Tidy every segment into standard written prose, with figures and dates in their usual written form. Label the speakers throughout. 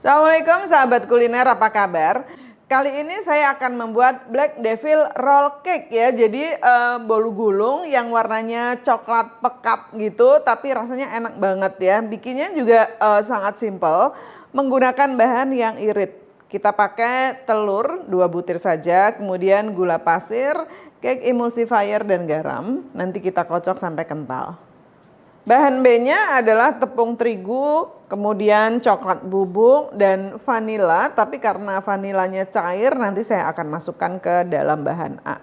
Speaker 1: Assalamualaikum sahabat kuliner, apa kabar? Kali ini saya akan membuat Black Devil Roll Cake ya. Jadi bolu gulung yang warnanya coklat pekat gitu, tapi rasanya enak banget ya. Bikinnya juga sangat simple, menggunakan bahan yang irit. Kita pakai telur 2 butir saja, kemudian gula pasir, cake emulsifier dan garam. Nanti kita kocok sampai kental. Bahan B-nya adalah tepung terigu, kemudian coklat bubuk dan vanila, tapi karena vanilanya cair nanti saya akan masukkan ke dalam bahan A.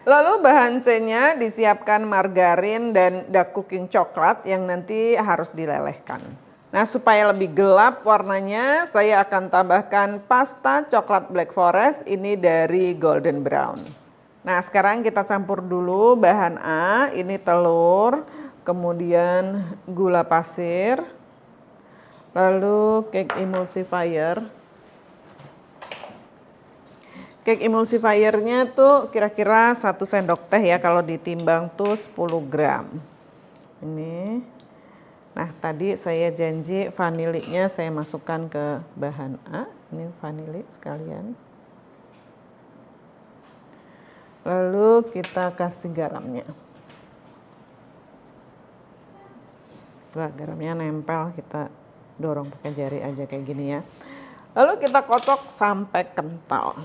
Speaker 1: Lalu bahan C-nya disiapkan margarin dan dark cooking coklat yang nanti harus dilelehkan. Nah, supaya lebih gelap warnanya, saya akan tambahkan pasta coklat black forest ini dari golden brown. Nah, sekarang kita campur dulu bahan A, ini telur, kemudian gula pasir, lalu cake emulsifier. Cake emulsifiernya tuh kira-kira 1 sendok teh ya, kalau ditimbang tuh 10 gram. Ini. Nah, tadi saya janji vanilinya saya masukkan ke bahan A. Ini vanili sekalian. Lalu kita kasih garamnya. Wah, garamnya nempel, kita dorong pakai jari aja kayak gini ya. Lalu kita kocok sampai kental.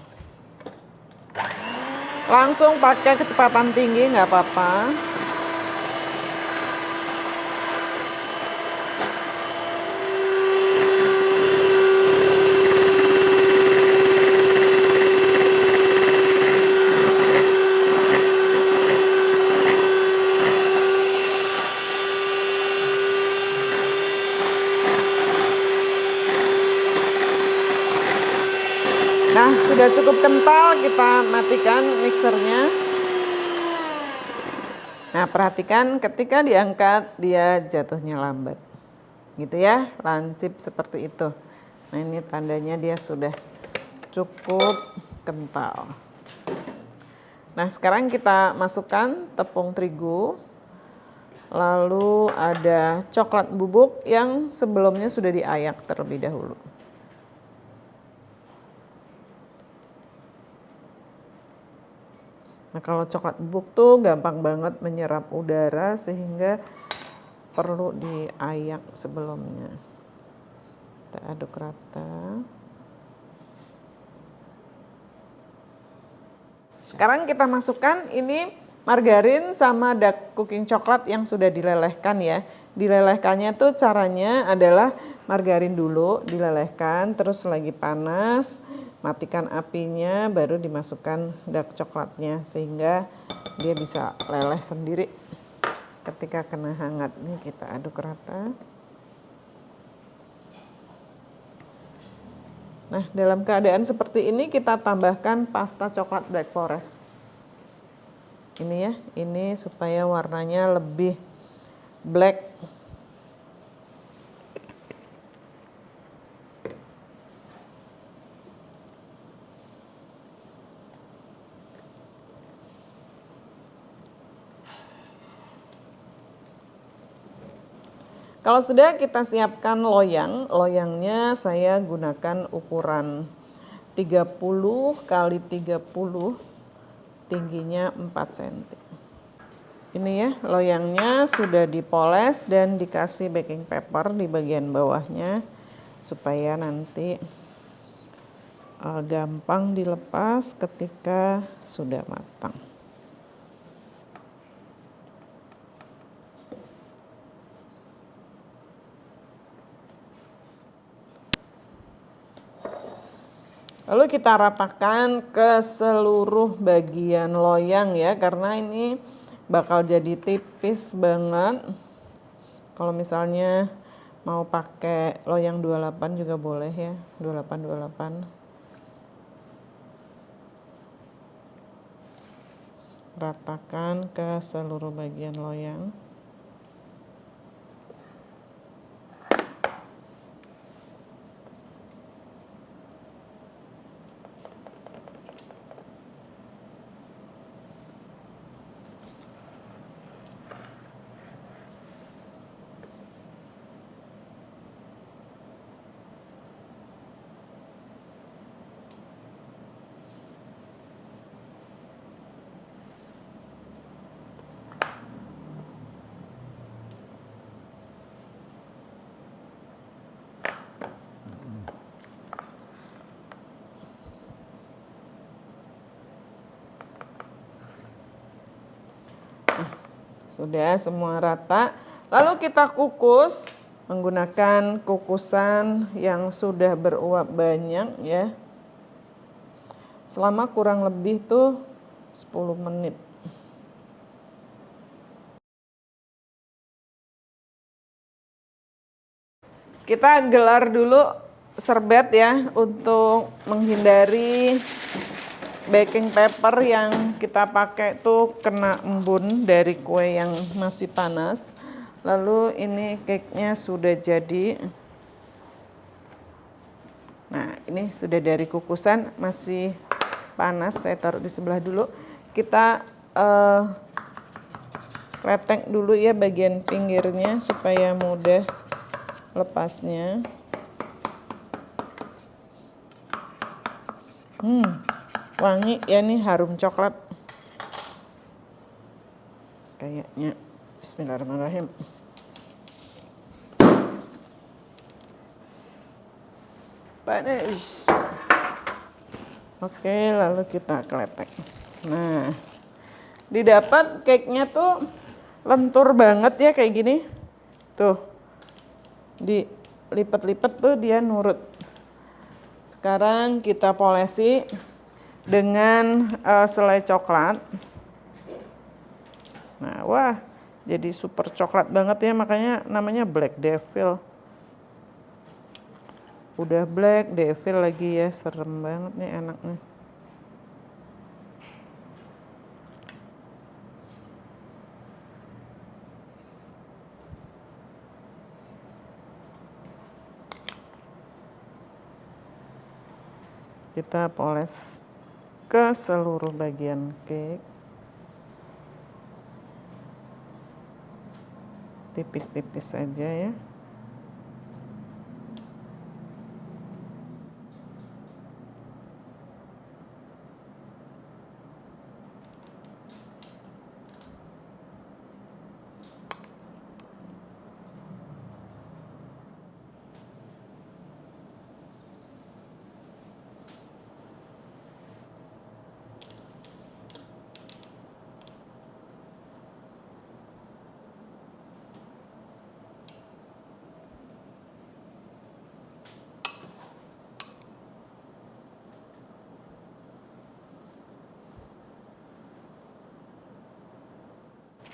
Speaker 1: Langsung pakai kecepatan tinggi nggak apa-apa. Nah, sudah cukup kental, kita matikan mixernya. Nah, perhatikan ketika diangkat dia jatuhnya lambat. Gitu ya, lancip seperti itu. Nah, ini tandanya dia sudah cukup kental. Nah, sekarang kita masukkan tepung terigu. Lalu ada coklat bubuk yang sebelumnya sudah diayak terlebih dahulu. Nah, kalau coklat bubuk tuh gampang banget menyerap udara sehingga perlu diayak sebelumnya. Kita aduk rata. Sekarang kita masukkan ini margarin sama dark cooking coklat yang sudah dilelehkan ya. Dilelehkannya tuh caranya adalah margarin dulu dilelehkan, terus lagi panas, matikan apinya, baru dimasukkan dark coklatnya sehingga dia bisa leleh sendiri ketika kena hangat. Nih kita aduk rata. Nah, dalam keadaan seperti ini kita tambahkan pasta coklat black forest. Ini ya, ini supaya warnanya lebih black. Kalau sudah, kita siapkan loyang. Loyangnya saya gunakan ukuran 30 kali 30, tingginya 4 cm. Ini ya, loyangnya sudah dipoles dan dikasih baking paper di bagian bawahnya supaya nanti gampang dilepas ketika sudah matang. Lalu kita ratakan ke seluruh bagian loyang ya, karena ini bakal jadi tipis banget. Kalau misalnya mau pakai loyang 28 juga boleh ya, 28. Ratakan ke seluruh bagian loyang. sudah semua rata. Lalu kita kukus menggunakan kukusan yang sudah beruap banyak ya. Selama kurang lebih tuh 10 menit. Kita gelar dulu serbet ya untuk menghindari baking paper yang kita pakai tuh kena embun dari kue yang masih panas. Lalu ini cake-nya sudah jadi. Nah, ini sudah dari kukusan, masih panas. Saya taruh di sebelah dulu. Kita kletek dulu ya bagian pinggirnya supaya mudah lepasnya. Wangi ya, nih harum coklat kayaknya. Bismillahirrahmanirrahim. Panas. Oke, lalu kita kletek. Nah, didapat cake-nya tuh lentur banget ya kayak gini. Tuh, dilipat-lipat tuh dia nurut. Sekarang kita polesi dengan selai coklat. Nah, wah, jadi super coklat banget ya, makanya namanya Black Devil. Udah Black Devil lagi ya, serem banget nih anaknya. Kita poles ke seluruh bagian cake. Tipis-tipis saja ya.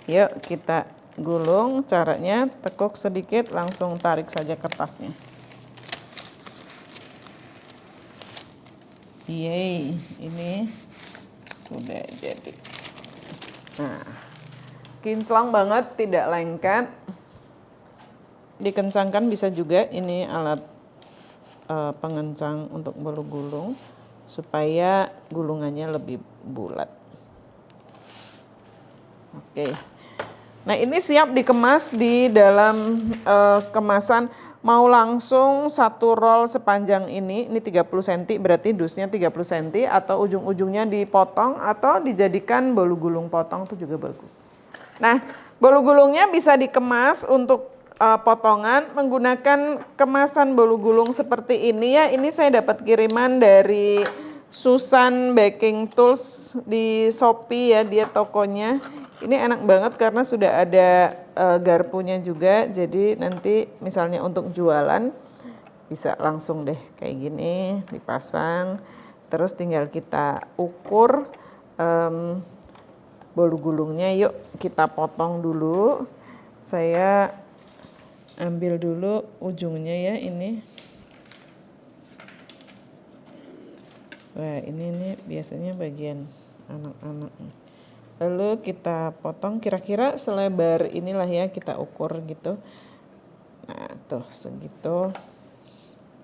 Speaker 1: Yuk kita gulung. Caranya tekuk sedikit, langsung tarik saja kertasnya. Yeay, ini sudah jadi. Nah, kinclong banget, tidak lengket. Dikencangkan bisa juga, ini alat pengencang untuk bolu gulung supaya gulungannya lebih bulat. Oke. Nah, ini siap dikemas di dalam kemasan. Mau langsung satu roll sepanjang ini 30 cm, berarti dusnya 30 cm, atau ujung-ujungnya dipotong atau dijadikan bolu gulung potong itu juga bagus. Nah, bolu gulungnya bisa dikemas untuk potongan menggunakan kemasan bolu gulung seperti ini ya. Ini saya dapat kiriman dari Susan Baking Tools di Shopee ya, dia tokonya. Ini enak banget karena sudah ada garpunya juga, jadi nanti misalnya untuk jualan bisa langsung deh kayak gini dipasang. Terus tinggal kita ukur bolu gulungnya. Yuk kita potong dulu. Saya ambil dulu ujungnya ya ini. Wah, ini nih biasanya bagian anak-anak. Lalu kita potong kira-kira selebar inilah ya, kita ukur gitu. Nah, tuh segitu.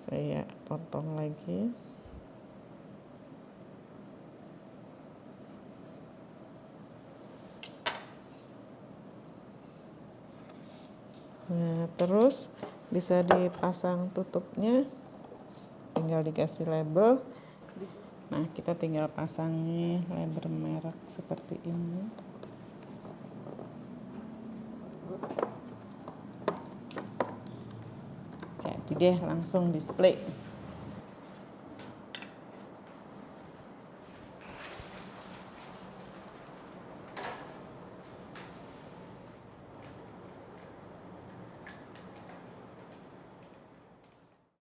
Speaker 1: Saya potong lagi. Nah, terus bisa dipasang tutupnya. Tinggal dikasih label. Nah, kita tinggal pasangi label merek seperti ini. Jadi deh langsung display.